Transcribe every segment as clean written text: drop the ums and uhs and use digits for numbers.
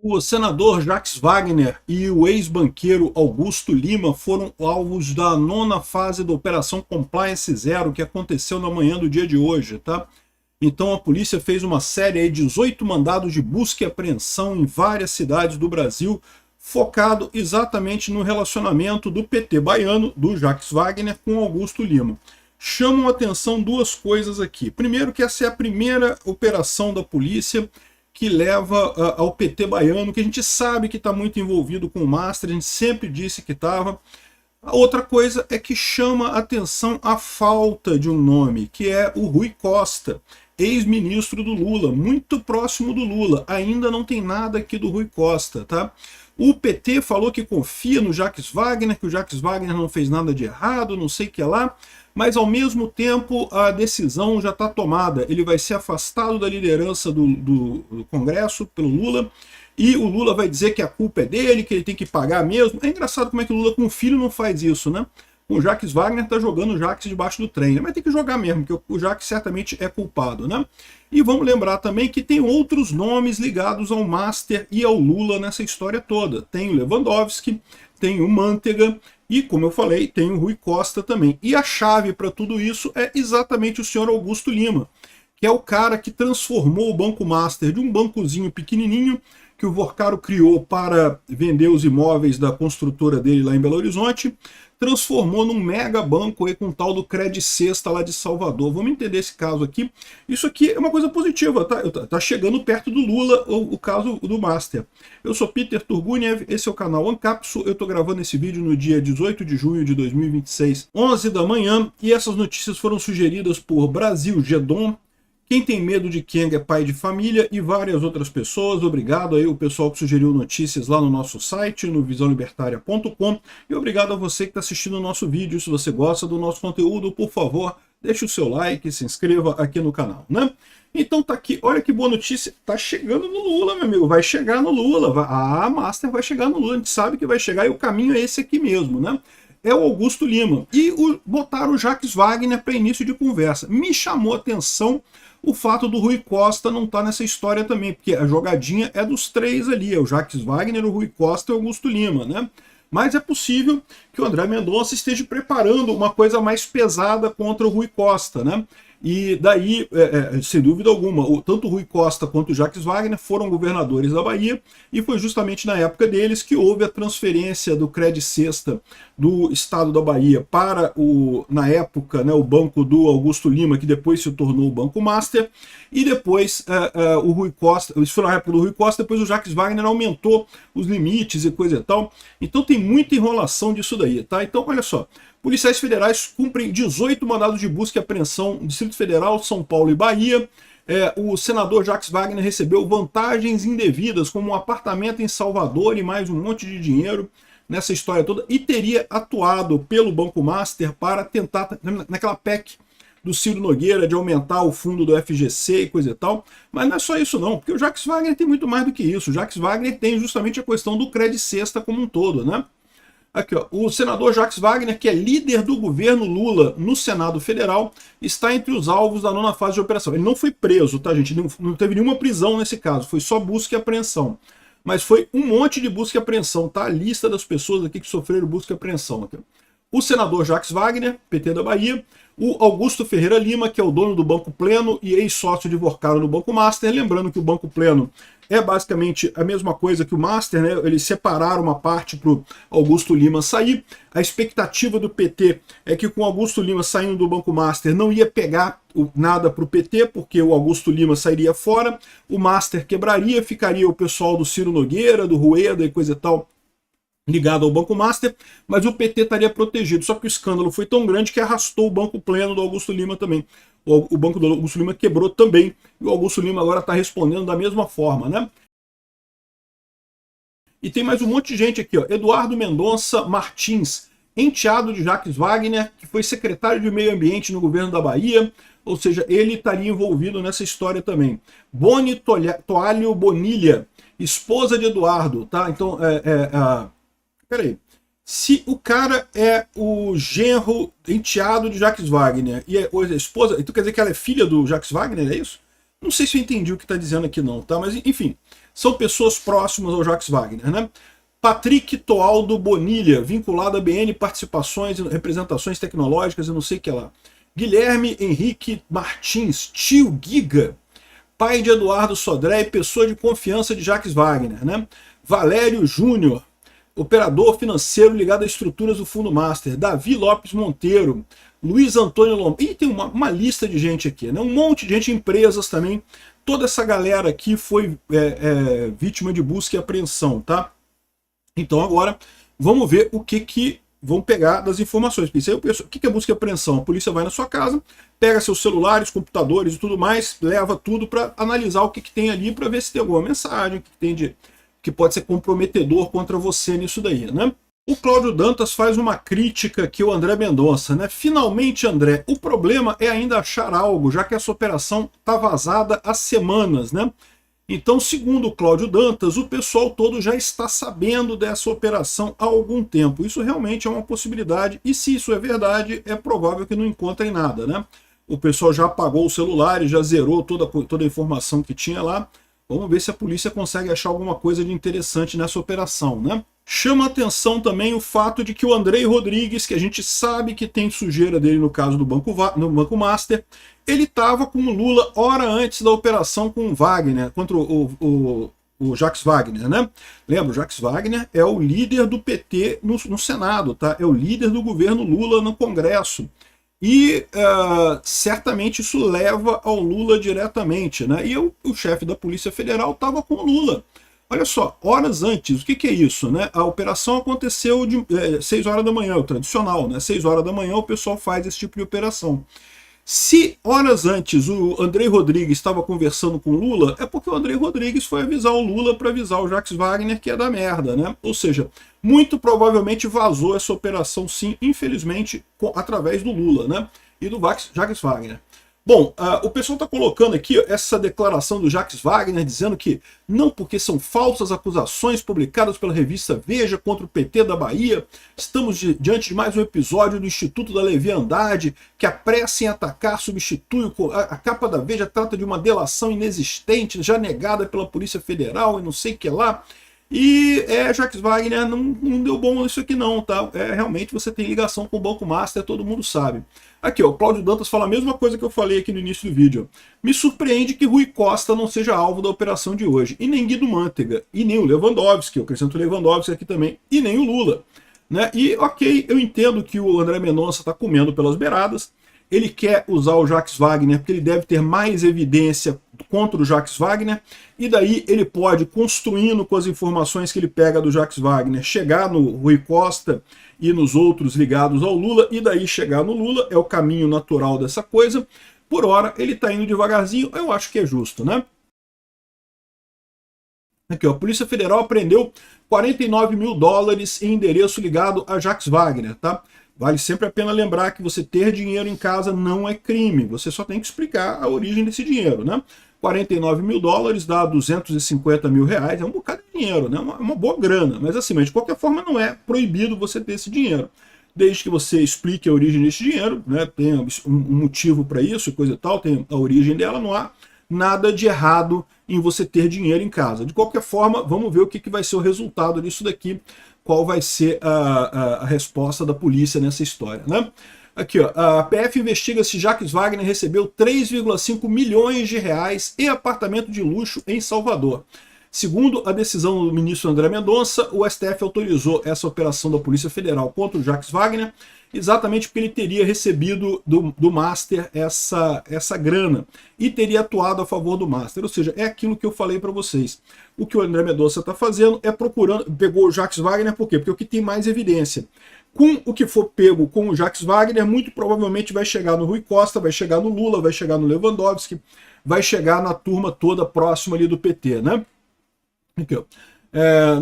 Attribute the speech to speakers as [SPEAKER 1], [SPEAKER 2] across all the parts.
[SPEAKER 1] O senador Jacques Wagner e o ex-banqueiro Augusto Lima foram alvos da 9ª fase da Operação Compliance Zero, que aconteceu na manhã do dia de hoje, tá? Então a polícia fez uma série de 18 mandados de busca e apreensão em várias cidades do Brasil, focado exatamente no relacionamento do PT baiano, do Jacques Wagner, com Augusto Lima. Chamam a atenção duas coisas aqui. Primeiro, que essa é a primeira operação da polícia que leva ao PT baiano, que a gente sabe que está muito envolvido com o Master, a gente sempre disse que estava. A outra coisa é que chama a atenção a falta de um nome, que é o Rui Costa, ex-ministro do Lula, muito próximo do Lula. Ainda não tem nada aqui do Rui Costa, tá? O PT falou que confia no Jacques Wagner, que o Jacques Wagner não fez nada de errado, não sei o que lá, mas ao mesmo tempo a decisão já está tomada. Ele vai ser afastado da liderança do Congresso pelo Lula, e o Lula vai dizer que a culpa é dele, que ele tem que pagar mesmo. É engraçado como é que o Lula com o filho não faz isso, né? O Jacques Wagner está jogando o Jacques debaixo do trem, mas tem que jogar mesmo, porque o Jacques certamente é culpado, né? E vamos lembrar também que tem outros nomes ligados ao Master e ao Lula nessa história toda. Tem o Lewandowski, tem o Manteiga e, como eu falei, tem o Rui Costa também. E a chave para tudo isso é exatamente o senhor Augusto Lima, que é o cara que transformou o Banco Master de um bancozinho pequenininho que o Vorcaro criou para vender os imóveis da construtora dele lá em Belo Horizonte, transformou num mega banco aí com o tal do Credit Sexta lá de Salvador. Vamos entender esse caso aqui. Isso aqui é uma coisa positiva, tá? Tá chegando perto do Lula o caso do Master. Eu sou Peter Turguniev, esse é o canal Ancapsu. Eu tô gravando esse vídeo no dia 18 de junho de 2026, 11 da manhã, e essas notícias foram sugeridas por Brasil Gedon, Quem Tem Medo de Kang é Pai de Família e várias outras pessoas. Obrigado aí o pessoal que sugeriu notícias lá no nosso site, no visãolibertaria.com, e obrigado a você que está assistindo o nosso vídeo. Se você gosta do nosso conteúdo, por favor, deixe o seu like, se inscreva aqui no canal, né? Então tá aqui, olha que boa notícia, tá chegando no Lula, meu amigo, vai chegar no Lula, a Master vai chegar no Lula, a gente sabe que vai chegar e o caminho é esse aqui mesmo, né? É o Augusto Lima. E botaram o Jacques Wagner para início de conversa. Me chamou a atenção o fato do Rui Costa não estar nessa história também, porque a jogadinha é dos três ali, é o Jacques Wagner, o Rui Costa e o Augusto Lima, né? Mas é possível que o André Mendonça esteja preparando uma coisa mais pesada contra o Rui Costa, né? E daí, sem dúvida alguma, tanto o Rui Costa quanto o Jacques Wagner foram governadores da Bahia, e foi justamente na época deles que houve a transferência do Credit Sexta do estado da Bahia para, na época, né, o banco do Augusto Lima, que depois se tornou o Banco Master, e depois o Rui Costa, isso foi na época do Rui Costa, depois o Jacques Wagner aumentou os limites e coisa e tal. Então tem muita enrolação disso daí, tá? Então, olha só. Policiais federais cumprem 18 mandados de busca e apreensão no Distrito Federal, São Paulo e Bahia. O senador Jacques Wagner recebeu vantagens indevidas, como um apartamento em Salvador e mais um monte de dinheiro nessa história toda, e teria atuado pelo Banco Master para tentar, naquela PEC do Ciro Nogueira, de aumentar o fundo do FGC e coisa e tal. Mas não é só isso não, porque o Jacques Wagner tem muito mais do que isso. O Jacques Wagner tem justamente a questão do Credit Sexta como um todo, né? Aqui, ó, o senador Jacques Wagner, que é líder do governo Lula no Senado Federal, está entre os alvos da 9ª fase de operação. Ele não foi preso, tá, gente? Não teve nenhuma prisão nesse caso, foi só busca e apreensão. Mas foi um monte de busca e apreensão, tá? A lista das pessoas aqui que sofreram busca e apreensão. Aqui. O senador Jacques Wagner, PT da Bahia, o Augusto Ferreira Lima, que é o dono do Banco Pleno e ex-sócio de Vorcaro no Banco Master, lembrando que o Banco Pleno é basicamente a mesma coisa que o Master, né? Eles separaram uma parte para o Augusto Lima sair. A expectativa do PT é que com o Augusto Lima saindo do Banco Master não ia pegar nada para o PT, porque o Augusto Lima sairia fora, o Master quebraria, ficaria o pessoal do Ciro Nogueira, do Rueda e coisa e tal, ligado ao Banco Master, mas o PT estaria protegido. Só que o escândalo foi tão grande que arrastou o Banco Pleno do Augusto Lima também. O banco do Augusto Lima quebrou também, e o Augusto Lima agora está respondendo da mesma forma, né? E tem mais um monte de gente aqui, ó. Eduardo Mendonça Martins, enteado de Jacques Wagner, que foi secretário de Meio Ambiente no governo da Bahia, ou seja, ele estaria envolvido nessa história também. Boni Toalho Bonilha, esposa de Eduardo, tá? Então, peraí. Se o cara é o genro enteado de Jacques Wagner e a esposa, então quer dizer que ela é filha do Jacques Wagner, é isso? Não sei se eu entendi o que está dizendo aqui não, tá? Mas enfim, são pessoas próximas ao Jacques Wagner, né? Patrick Toaldo Bonilha, vinculado à BN Participações e Representações Tecnológicas e não sei o que lá. Guilherme Henrique Martins, tio Giga, pai de Eduardo Sodré e pessoa de confiança de Jacques Wagner, né? Valério Júnior, operador financeiro ligado a estruturas do Fundo Master. Davi Lopes Monteiro, Luiz Antônio Lombardi. E tem uma lista de gente aqui, né? Um monte de gente, empresas também. Toda essa galera aqui foi vítima de busca e apreensão, tá? Então agora vamos ver o que vão pegar das informações. Porque isso aí, o que é busca e apreensão? A polícia vai na sua casa, pega seus celulares, computadores e tudo mais, leva tudo para analisar o que tem ali, para ver se tem alguma mensagem, que pode ser comprometedor contra você nisso daí, né? O Cláudio Dantas faz uma crítica aqui ao André Mendonça, né? Finalmente, André, o problema é ainda achar algo, já que essa operação está vazada há semanas, né? Então, segundo o Cláudio Dantas, o pessoal todo já está sabendo dessa operação há algum tempo. Isso realmente é uma possibilidade, e se isso é verdade, é provável que não encontrem nada, né? O pessoal já apagou o celular e já zerou toda a informação que tinha lá. Vamos ver se a polícia consegue achar alguma coisa de interessante nessa operação, né? Chama atenção também o fato de que o Andrei Rodrigues, que a gente sabe que tem sujeira dele no caso do Banco Master, ele estava com o Lula hora antes da operação com o Wagner, contra o Jacques Wagner, né? Lembra, o Jacques Wagner é o líder do PT no Senado, tá? É o líder do governo Lula no Congresso. E certamente isso leva ao Lula diretamente, né? E o chefe da Polícia Federal estava com o Lula. Olha só, horas antes, o que é isso, né? A operação aconteceu de 6 horas da manhã, o tradicional, né? 6 horas da manhã o pessoal faz esse tipo de operação. Se horas antes o Andrei Rodrigues estava conversando com o Lula, é porque o Andrei Rodrigues foi avisar o Lula para avisar o Jacques Wagner que ia dar merda, né? Ou seja, muito provavelmente vazou essa operação sim, infelizmente, através do Lula, né? E do Jacques Wagner. Bom, o pessoal está colocando aqui essa declaração do Jacques Wagner, dizendo que não, porque são falsas acusações publicadas pela revista Veja contra o PT da Bahia. Estamos diante de mais um episódio do Instituto da Leviandade, que a pressa em atacar substitui. A capa da Veja trata de uma delação inexistente, já negada pela Polícia Federal e não sei o que lá. E Jacques Wagner não deu bom isso aqui não, tá? Realmente você tem ligação com o Banco Master, todo mundo sabe. Aqui, ó, o Cláudio Dantas fala a mesma coisa que eu falei aqui no início do vídeo. Me surpreende que Rui Costa não seja alvo da operação de hoje, e nem Guido Mantega, e nem o Lewandowski, eu acrescento o Lewandowski aqui também, e nem o Lula, né? E ok, eu entendo que o André Mendonça está comendo pelas beiradas, ele quer usar o Jacques Wagner porque ele deve ter mais evidência contra o Jacques Wagner, e daí ele pode, construindo com as informações que ele pega do Jacques Wagner, chegar no Rui Costa e nos outros ligados ao Lula, e daí chegar no Lula, é o caminho natural dessa coisa. Por hora, ele está indo devagarzinho, eu acho que é justo, né? Aqui, ó, a Polícia Federal apreendeu 49 mil dólares em endereço ligado a Jacques Wagner, tá? Vale sempre a pena lembrar que você ter dinheiro em casa não é crime, você só tem que explicar a origem desse dinheiro, né? 49 mil dólares dá 250 mil reais, é um bocado de dinheiro, né? Uma boa grana, mas assim, mas de qualquer forma não é proibido você ter esse dinheiro. Desde que você explique a origem desse dinheiro, né? Tem um motivo para isso, coisa e tal, tem a origem dela, não há nada de errado em você ter dinheiro em casa. De qualquer forma, vamos ver o que vai ser o resultado disso daqui, qual vai ser a resposta da polícia nessa história, né? Aqui, ó, a PF investiga se Jacques Wagner recebeu 3,5 milhões de reais em apartamento de luxo em Salvador. Segundo a decisão do ministro André Mendonça, o STF autorizou essa operação da Polícia Federal contra o Jacques Wagner, exatamente porque ele teria recebido do Master essa grana e teria atuado a favor do Master. Ou seja, é aquilo que eu falei para vocês. O que o André Mendonça está fazendo é procurando, pegou o Jacques Wagner, por quê? Porque é o que tem mais evidência. Com o que for pego com o Jacques Wagner, muito provavelmente vai chegar no Rui Costa, vai chegar no Lula, vai chegar no Lewandowski, vai chegar na turma toda próxima ali do PT, né? Aqui, ó.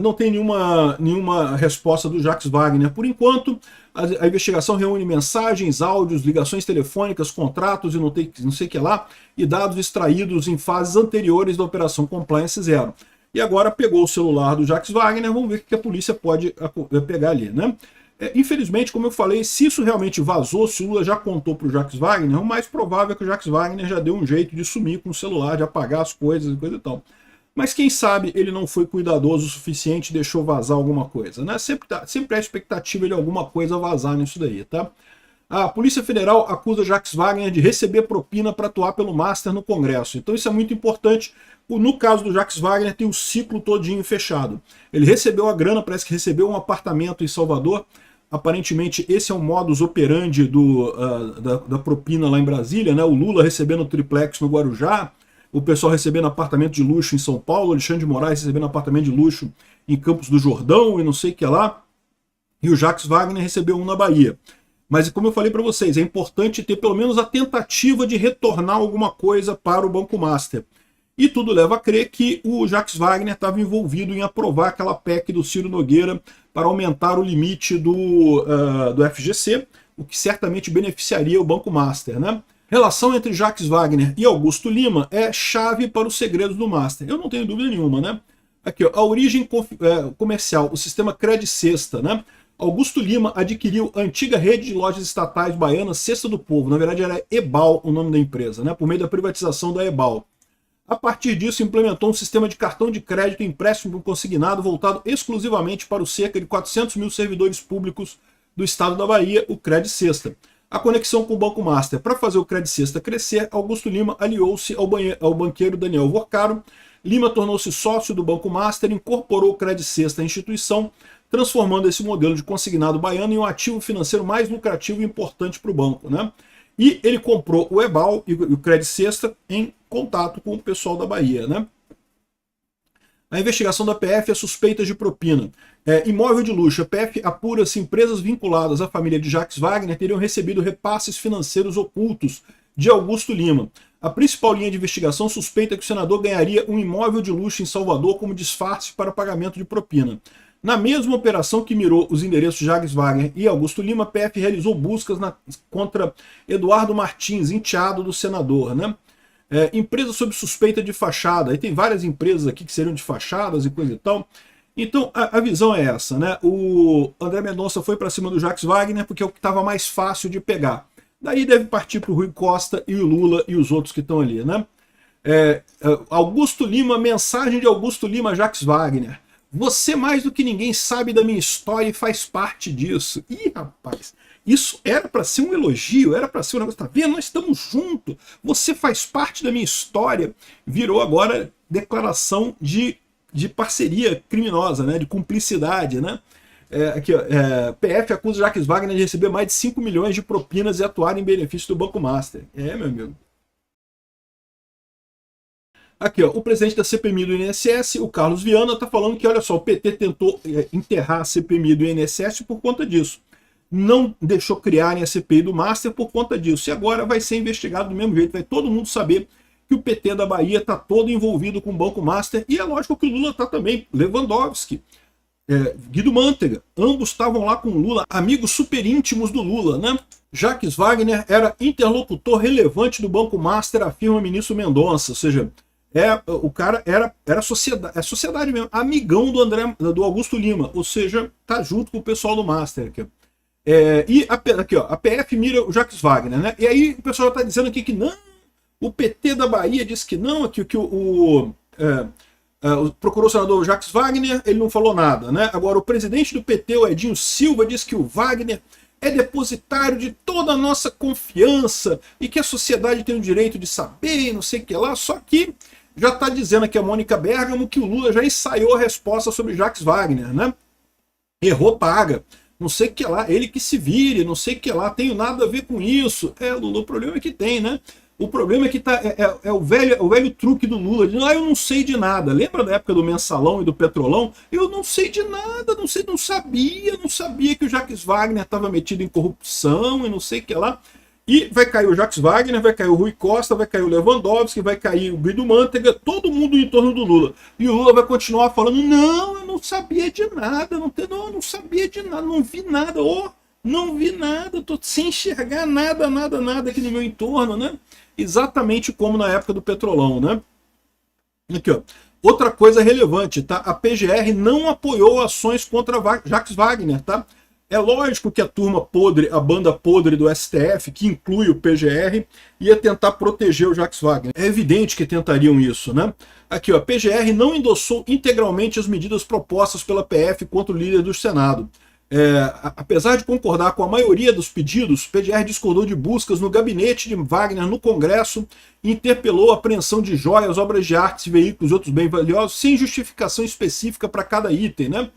[SPEAKER 1] Não tem nenhuma resposta do Jacques Wagner por enquanto. A investigação reúne mensagens, áudios, ligações telefônicas, contratos e não sei o que lá, e dados extraídos em fases anteriores da Operação Compliance Zero. E agora pegou o celular do Jacques Wagner, vamos ver o que a polícia pode pegar ali, né? Infelizmente, como eu falei, se isso realmente vazou, se o Lula já contou para o Jacques Wagner, o mais provável é que o Jacques Wagner já deu um jeito de sumir com o celular, de apagar as coisas e coisa e tal. mas quem sabe ele não foi cuidadoso o suficiente e deixou vazar alguma coisa, né? Sempre há expectativa de alguma coisa vazar nisso daí, tá? A Polícia Federal acusa Jacques Wagner de receber propina para atuar pelo Master no Congresso. Então isso é muito importante. No caso do Jacques Wagner, tem o ciclo todinho fechado. Ele recebeu a grana, parece que recebeu um apartamento em Salvador. Aparentemente esse é o modus operandi da propina lá em Brasília, né? O Lula recebendo triplex no Guarujá, o pessoal recebendo apartamento de luxo em São Paulo, Alexandre de Moraes recebendo apartamento de luxo em Campos do Jordão e não sei o que lá. E o Jacques Wagner recebeu um na Bahia. Mas como eu falei para vocês, é importante ter pelo menos a tentativa de retornar alguma coisa para o Banco Master. E tudo leva a crer que o Jacques Wagner estava envolvido em aprovar aquela PEC do Ciro Nogueira para aumentar o limite do FGC, o que certamente beneficiaria o Banco Master, né? Relação entre Jacques Wagner e Augusto Lima é chave para os segredos do Master. Eu não tenho dúvida nenhuma, né? Aqui, ó, a origem comercial, o sistema Cred Sexta, né? Augusto Lima adquiriu a antiga rede de lojas estatais baianas Cesta do Povo, na verdade era Ebal o nome da empresa, né? Por meio da privatização da Ebal. A partir disso, implementou um sistema de cartão de crédito e empréstimo consignado voltado exclusivamente para os cerca de 400 mil servidores públicos do estado da Bahia, o Cred Sexta. A conexão com o Banco Master. Para fazer o Cred Sexta crescer, Augusto Lima aliou-se ao banqueiro Daniel Vorcaro. Lima tornou-se sócio do Banco Master, incorporou o Cred Sexta à instituição, transformando esse modelo de consignado baiano em um ativo financeiro mais lucrativo e importante para o banco, né? E ele comprou o Ebal e o Cred Sexta em contato com o pessoal da Bahia, né? A investigação da PF é suspeita de propina. Imóvel de luxo. A PF apura se empresas vinculadas à família de Jacques Wagner teriam recebido repasses financeiros ocultos de Augusto Lima. A principal linha de investigação suspeita que o senador ganharia um imóvel de luxo em Salvador como disfarce para pagamento de propina. Na mesma operação que mirou os endereços de Jacques Wagner e Augusto Lima, a PF realizou buscas contra Eduardo Martins, enteado do senador, né? Empresa sob suspeita de fachada. Aí tem várias empresas aqui que seriam de fachadas e coisa e tal. Então a visão é essa, né? O André Mendonça foi para cima do Jacques Wagner porque é o que estava mais fácil de pegar. Daí deve partir para o Rui Costa e o Lula e os outros que estão ali, né? Augusto Lima, mensagem de Augusto Lima a Jacques Wagner. Você mais do que ninguém sabe da minha história e faz parte disso. Ih, rapaz, isso era para ser um elogio, era para ser um negócio, tá vendo? Nós estamos juntos, você faz parte da minha história. Virou agora declaração de parceria criminosa, né? De cumplicidade, né? Aqui, ó, PF acusa Jacques Wagner de receber mais de 5 milhões de propinas e atuar em benefício do Banco Master. Meu amigo. Aqui, ó, o presidente da CPMI do INSS, o Carlos Viana, está falando que, olha só, o PT tentou enterrar a CPMI do INSS por conta disso. Não deixou criarem a CPI do Master por conta disso. E agora vai ser investigado do mesmo jeito. Vai todo mundo saber que o PT da Bahia está todo envolvido com o Banco Master. E é lógico que o Lula está também. Lewandowski, Guido Mantega, ambos estavam lá com o Lula, amigos super íntimos do Lula, né? Jacques Wagner era interlocutor relevante do Banco Master, afirma o ministro Mendonça. Ou seja, o cara era sociedade mesmo, amigão do Augusto Lima, ou seja, tá junto com o pessoal do Master aqui. Aqui, ó, a PF mira o Jacques Wagner, né? E aí o pessoal tá dizendo aqui que não, o PT da Bahia disse que não, que o procurador-senador Jacques Wagner, ele não falou nada, né? Agora o presidente do PT, o Edinho Silva, disse que o Wagner é depositário de toda a nossa confiança e que a sociedade tem o direito de saber e não sei o que lá, só que já está dizendo aqui a Mônica Bergamo que o Lula já ensaiou a resposta sobre Jacques Wagner, né? Errou, paga. Não sei o que lá, ele que se vire, não sei o que lá, tenho nada a ver com isso. Lula, o problema é que tem, né? O problema é que o velho truque do Lula, de eu não sei de nada. Lembra da época do Mensalão e do Petrolão? Eu não sei de nada, não sabia que o Jacques Wagner estava metido em corrupção e não sei o que lá. E vai cair o Jacques Wagner, vai cair o Rui Costa, vai cair o Lewandowski, vai cair o Guido Mantega, todo mundo em torno do Lula. E o Lula vai continuar falando, não, eu não sabia de nada, eu não sabia de nada, não vi nada, não vi nada, tô sem enxergar nada aqui no meu entorno, né? Exatamente como na época do Petrolão, né? Aqui, ó. Outra coisa relevante, tá? A PGR não apoiou ações contra Jacques Wagner, tá? É lógico que a turma podre, a banda podre do STF, que inclui o PGR, ia tentar proteger o Jacques Wagner. É evidente que tentariam isso, né? Aqui, ó, a PGR não endossou integralmente as medidas propostas pela PF contra o líder do Senado. Apesar de concordar com a maioria dos pedidos, o PGR discordou de buscas no gabinete de Wagner no Congresso e interpelou a apreensão de joias, obras de arte, veículos e outros bens valiosos sem justificação específica para cada item, né?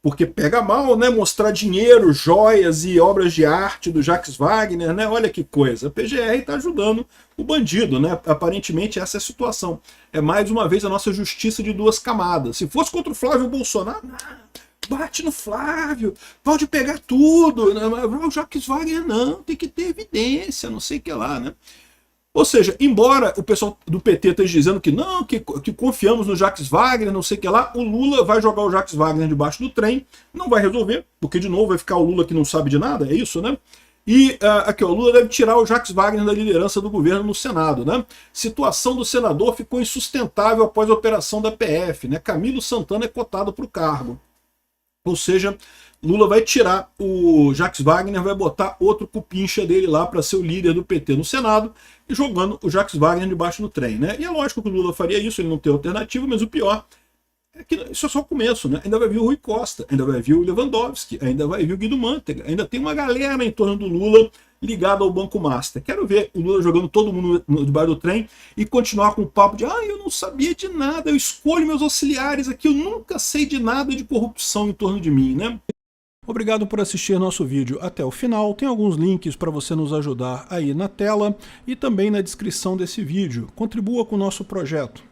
[SPEAKER 1] Porque pega mal, né? Mostrar dinheiro, joias e obras de arte do Jacques Wagner, né? Olha que coisa. A PGR está ajudando o bandido, né? Aparentemente essa é a situação. É mais uma vez a nossa justiça de duas camadas. Se fosse contra o Flávio Bolsonaro, bate no Flávio, pode pegar tudo, né? O Jacques Wagner não, tem que ter evidência, não sei o que lá, né? Ou seja, embora o pessoal do PT esteja dizendo que não, que confiamos no Jacques Wagner, não sei o que lá, o Lula vai jogar o Jacques Wagner debaixo do trem, não vai resolver, porque de novo vai ficar o Lula que não sabe de nada, é isso, né? E aqui, ó, o Lula deve tirar o Jacques Wagner da liderança do governo no Senado, né? Situação do senador ficou insustentável após a operação da PF, né? Camilo Santana é cotado para o cargo. Ou seja, Lula vai tirar o Jacques Wagner, vai botar outro cupincha dele lá para ser o líder do PT no Senado, e jogando o Jacques Wagner debaixo do trem, né? E é lógico que o Lula faria isso, ele não tem alternativa, mas o pior é que isso é só o começo, né? Ainda vai vir o Rui Costa, ainda vai vir o Lewandowski, ainda vai vir o Guido Mantega, ainda tem uma galera em torno do Lula ligada ao Banco Master. Quero ver o Lula jogando todo mundo debaixo do trem e continuar com o papo de eu não sabia de nada, eu escolho meus auxiliares aqui, eu nunca sei de nada de corrupção em torno de mim, né? Obrigado por assistir nosso vídeo até o final. Tem alguns links para você nos ajudar aí na tela e também na descrição desse vídeo. Contribua com o nosso projeto.